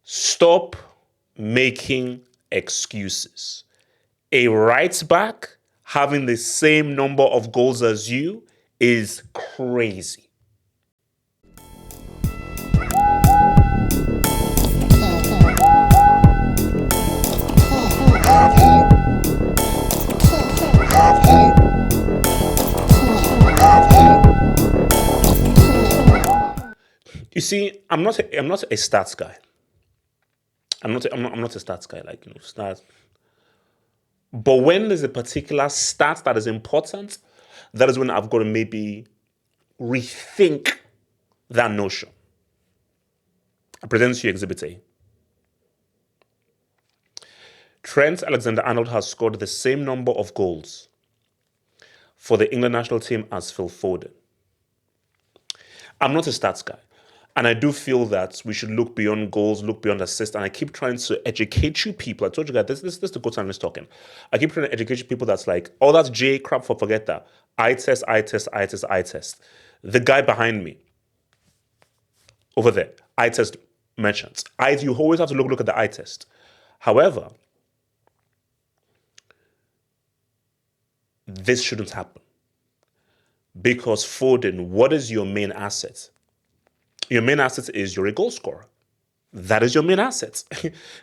Stop making excuses. A right back having the same number of goals as you is crazy. You see, I'm not a stats guy. I'm not a stats guy, like, stats. But when there's a particular stat that is important, that is when I've got to maybe rethink that notion. I present to you Exhibit A. Trent Alexander-Arnold has scored the same number of goals for the England national team as Phil Foden. I'm not a stats guy. And I do feel that we should look beyond goals, look beyond assists. And I keep trying to educate you people. I told you guys, this is the good time talking. I keep trying to educate you people that's like, oh, that's J crap, forget that. I test. The guy behind me, over there, eye test merchants. You always have to look at the eye test. However, this shouldn't happen. Because Foden, what is your main asset? Your main asset is you're a goal scorer. That is your main asset.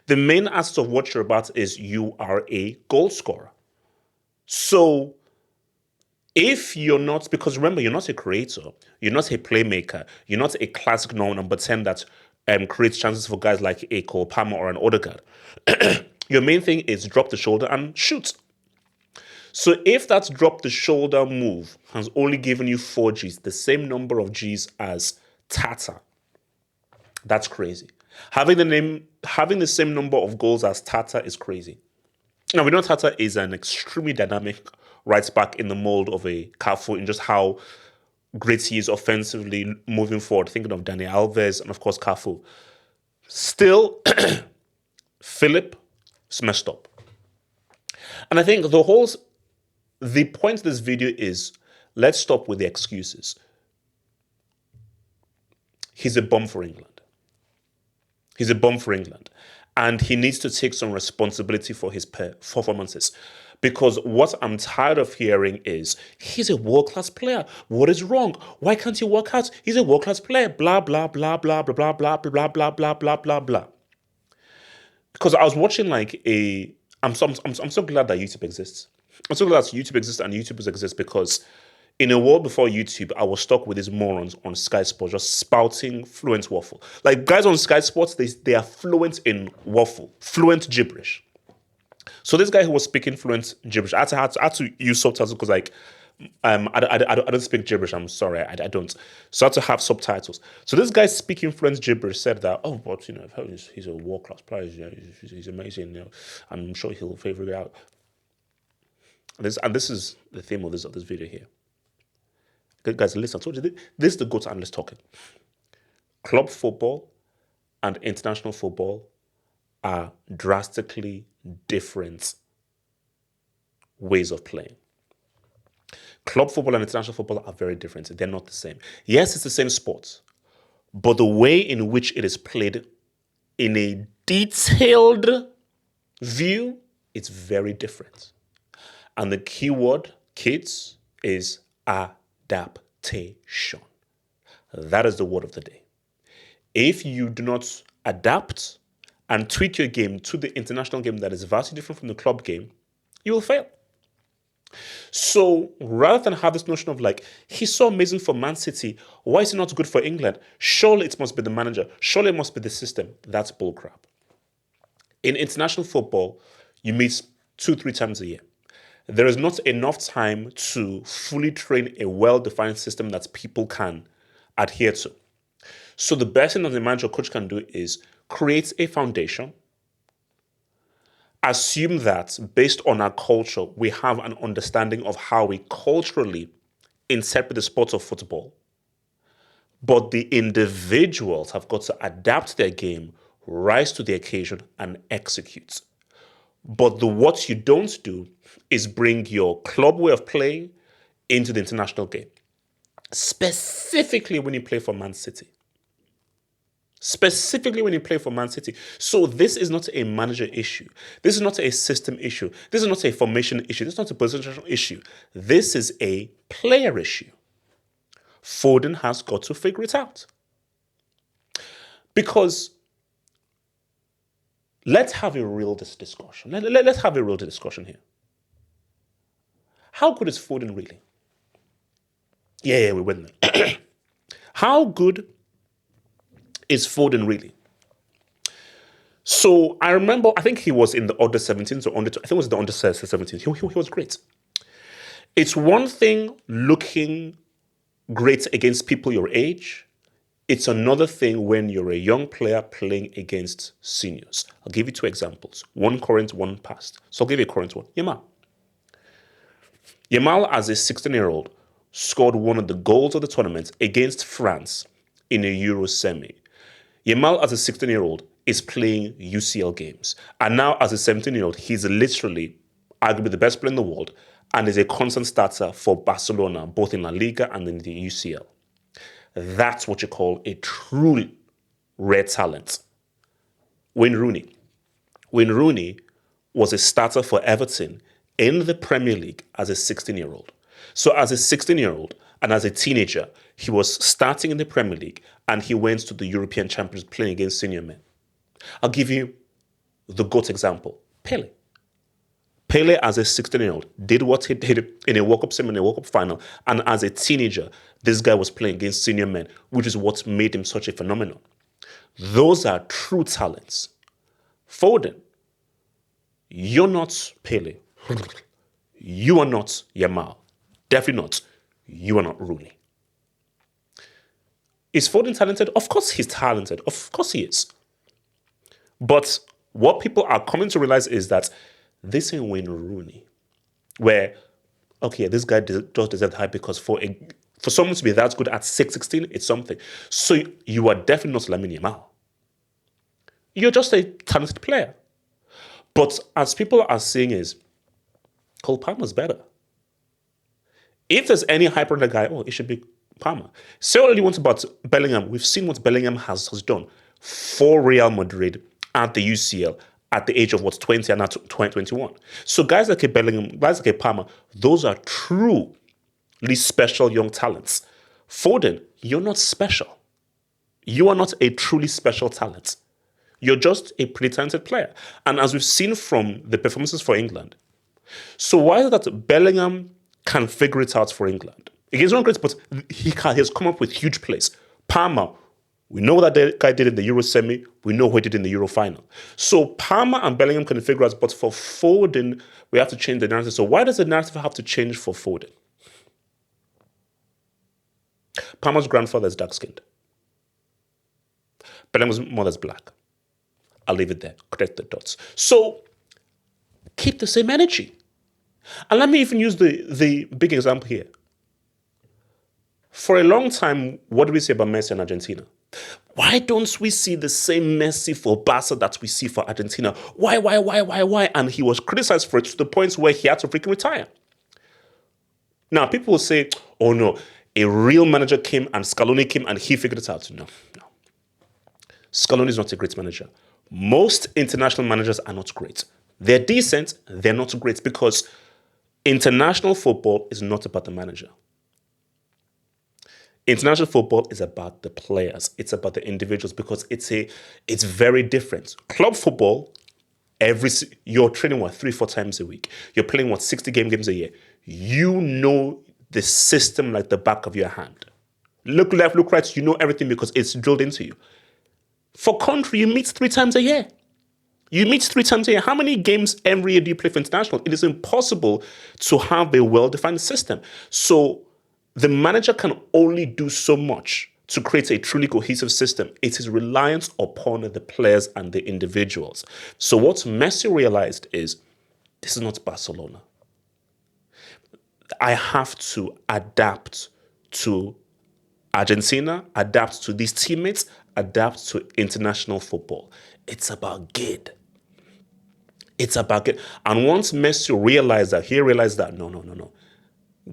The main asset of what you're about is you are a goal scorer. So if you're not, because remember, you're not a creator, you're not a playmaker, you're not a classic number 10 that creates chances for guys like a Cole Palmer or an Odegaard. Your main thing is drop the shoulder and shoot. So if that drop the shoulder move has only given you 4 Gs, the same number of Gs as Tata, that's crazy. Having the same number of goals as Tata is crazy. Now we know Tata is an extremely dynamic right back in the mold of a Cafu in just how great he is offensively moving forward. Thinking of Dani Alves and of course Cafu. Still, Philip is messed up. And I think the point of this video is, let's stop with the excuses. He's a bum for England. And he needs to take some responsibility for his performances. Because what I'm tired of hearing is, he's a world-class player. What is wrong? Why can't he work out? He's a world-class player. Blah, blah, blah, blah, blah, blah, blah, blah, blah, blah, blah, blah, blah. Because I was watching I'm so glad that YouTube exists. I'm so glad that YouTube exists and YouTubers exist, because in a world before YouTube, I was stuck with these morons on Sky Sports just spouting fluent waffle. Like, guys on Sky Sports, they are fluent in waffle, fluent gibberish. So this guy who was speaking fluent gibberish, I had to use subtitles because I don't speak gibberish. I'm sorry, I don't. So I had to have subtitles. So this guy speaking fluent gibberish said that, oh, but he's a world class player. He's amazing. I'm sure he'll favor you out. This is the theme of this video here. Guys, listen, I told you, this is the GOAT analyst talking. Club football and international football are drastically different ways of playing. Club football and international football are very different. They're not the same. Yes, it's the same sport, but the way in which it is played in a detailed view, it's very different. And the key word, kids, is adaptation. That is the word of the day. If you do not adapt and tweak your game to the international game that is vastly different from the club game, you will fail. So rather than have this notion of like, he's so amazing for Man City, why is he not good for England? Surely it must be the manager. Surely it must be the system. That's bullcrap. In international football, you meet 2-3 times a year. There is not enough time to fully train a well-defined system that people can adhere to. So the best thing that the manager or coach can do is create a foundation, assume that based on our culture, we have an understanding of how we culturally interpret the sport of football. But the individuals have got to adapt their game, rise to the occasion, and execute. But what you don't do is bring your club way of playing into the international game, specifically when you play for Man City. specifically when he played for Man City. So this is not a manager issue. This is not a system issue. This is not a formation issue. This is not a positional issue. This is a player issue. Foden has got to figure it out. Because let's have a real discussion. Let's have a real discussion here. How good is Foden really? Yeah, we win there. How good is Foden really? So I remember, I think he was in the under 17s or under, I think it was the under 17s. He was great. It's one thing looking great against people your age. It's another thing when you're a young player playing against seniors. I'll give you two examples. One current, one past. So I'll give you a current one. Yamal, as a 16-year-old, scored one of the goals of the tournament against France in a Euro semi. Yamal, as a 16-year-old, is playing UCL games. And now, as a 17-year-old, he's literally arguably the best player in the world and is a constant starter for Barcelona, both in La Liga and in the UCL. That's what you call a true rare talent. Wayne Rooney. Wayne Rooney was a starter for Everton in the Premier League as a 16-year-old. So as a 16-year-old and as a teenager, he was starting in the Premier League and he went to the European Champions playing against senior men. I'll give you the GOAT example. Pele. Pele, as a 16-year-old, did what he did in a World Cup semi, in a World Cup final. And as a teenager, this guy was playing against senior men, which is what made him such a phenomenon. Those are true talents. Foden, you're not Pele. You are not Yamal. Definitely not. You are not Rooney. Is Foden talented? Of course he's talented. Of course he is. But what people are coming to realize is that this ain't Wayne Rooney. Where, okay, this guy does deserve the hype because for someone to be that good at 6'16", it's something. So you are definitely not Lamine Yamal. You're just a talented player. But as people are saying is, Cole Palmer's better. If there's any hype on the guy, it should be Palmer. Say all you want about Bellingham. We've seen what Bellingham has done for Real Madrid at the UCL at the age of 20 and now 21. So guys like a Bellingham, guys like a Palmer, those are truly special young talents. Foden, you're not special. You are not a truly special talent. You're just a pretty talented player. And as we've seen from the performances for England, so why is it that Bellingham can figure it out for England? He's not great, but he has come up with huge plays. Palmer, we know what that guy did in the Euro semi. We know what he did in the Euro final. So Palmer and Bellingham can figure out, but for Foden, we have to change the narrative. So why does the narrative have to change for Foden? Palmer's grandfather is dark-skinned. Bellingham's mother's black. I'll leave it there. Connect the dots. So keep the same energy. And let me even use the big example here. For a long time, what do we say about Messi in Argentina? Why don't we see the same Messi for Barca that we see for Argentina? Why? And he was criticized for it to the point where he had to freaking retire. Now, people will say, oh no, a real manager came and Scaloni came and he figured it out. No. Scaloni is not a great manager. Most international managers are not great. They're decent, they're not great because international football is not about the manager. International football is about the players. It's about the individuals because it's very different. Club football, you're training 3-4 times a week. You're playing 60 games a year. You know the system like the back of your hand. Look left, look right, you know everything because it's drilled into you. For country, you meet 3 times a year. How many games every year do you play for international? It is impossible to have a well-defined system. So the manager can only do so much to create a truly cohesive system. It is reliant upon the players and the individuals. So what Messi realized is, this is not Barcelona. I have to adapt to Argentina, adapt to these teammates, adapt to international football. It's about good. And once Messi realized that, no.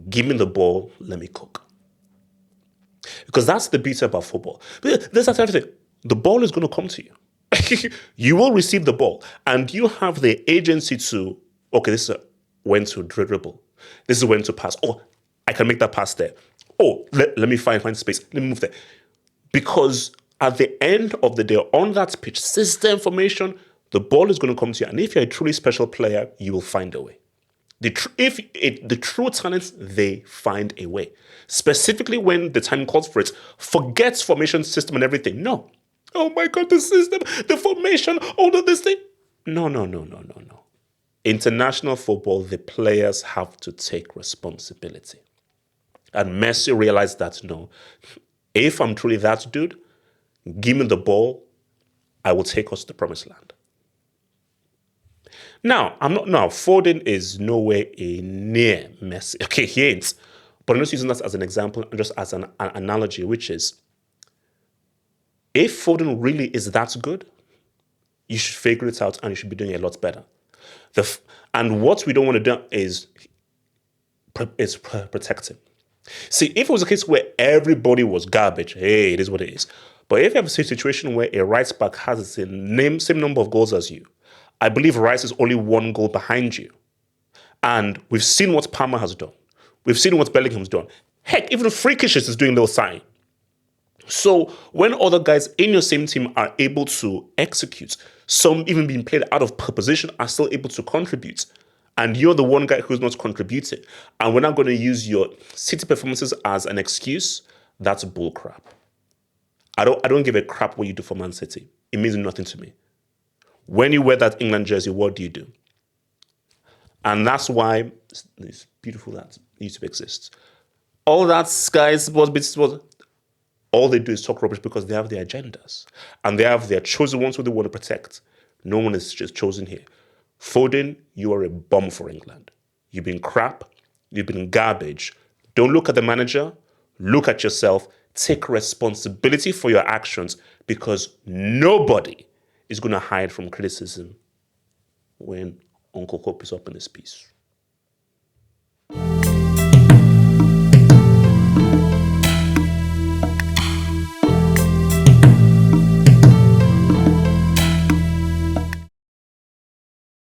Give me the ball, let me cook. Because that's the beauty about football. This is everything. the ball is going to come to you. You will receive the ball, and you have the agency to, okay, this is when to dribble. This is when to pass. Oh, I can make that pass there. Oh, let me find space. Let me move there. Because at the end of the day, on that pitch, system formation, the ball is going to come to you. And if you're a truly special player, you will find a way. The true talents, they find a way. Specifically when the time calls for it, forget formation, system, and everything. No. Oh my God, the system, the formation, all of this thing. No. International football, the players have to take responsibility. And Messi realized that, no, if I'm truly that dude, give me the ball, I will take us to the promised land. Now, Foden is nowhere near Messi. Okay, he ain't. But I'm just using that as an example and just as an analogy, which is, if Foden really is that good, you should figure it out and you should be doing a lot better. And what we don't want to do is protect him. See, if it was a case where everybody was garbage, hey, it is what it is. But if you have a situation where a right back has the same number of goals as you, I believe Rice is only one goal behind you. And we've seen what Palmer has done. We've seen what Bellingham's done. Heck, even Freakishes is doing little sign. So when other guys in your same team are able to execute, some even being played out of position are still able to contribute, and you're the one guy who's not contributing, and we're not going to use your City performances as an excuse, that's bullcrap. I don't give a crap what you do for Man City. It means nothing to me. When you wear that England jersey, what do you do? And that's why it's beautiful that YouTube exists. All that Sky Sports, all they do is talk rubbish because they have their agendas. And they have their chosen ones who they want to protect. No one is just chosen here. Foden, you are a bomb for England. You've been crap. You've been garbage. Don't look at the manager. Look at yourself. Take responsibility for your actions, because nobody is going to hide from criticism when Uncle Hope is up in his piece.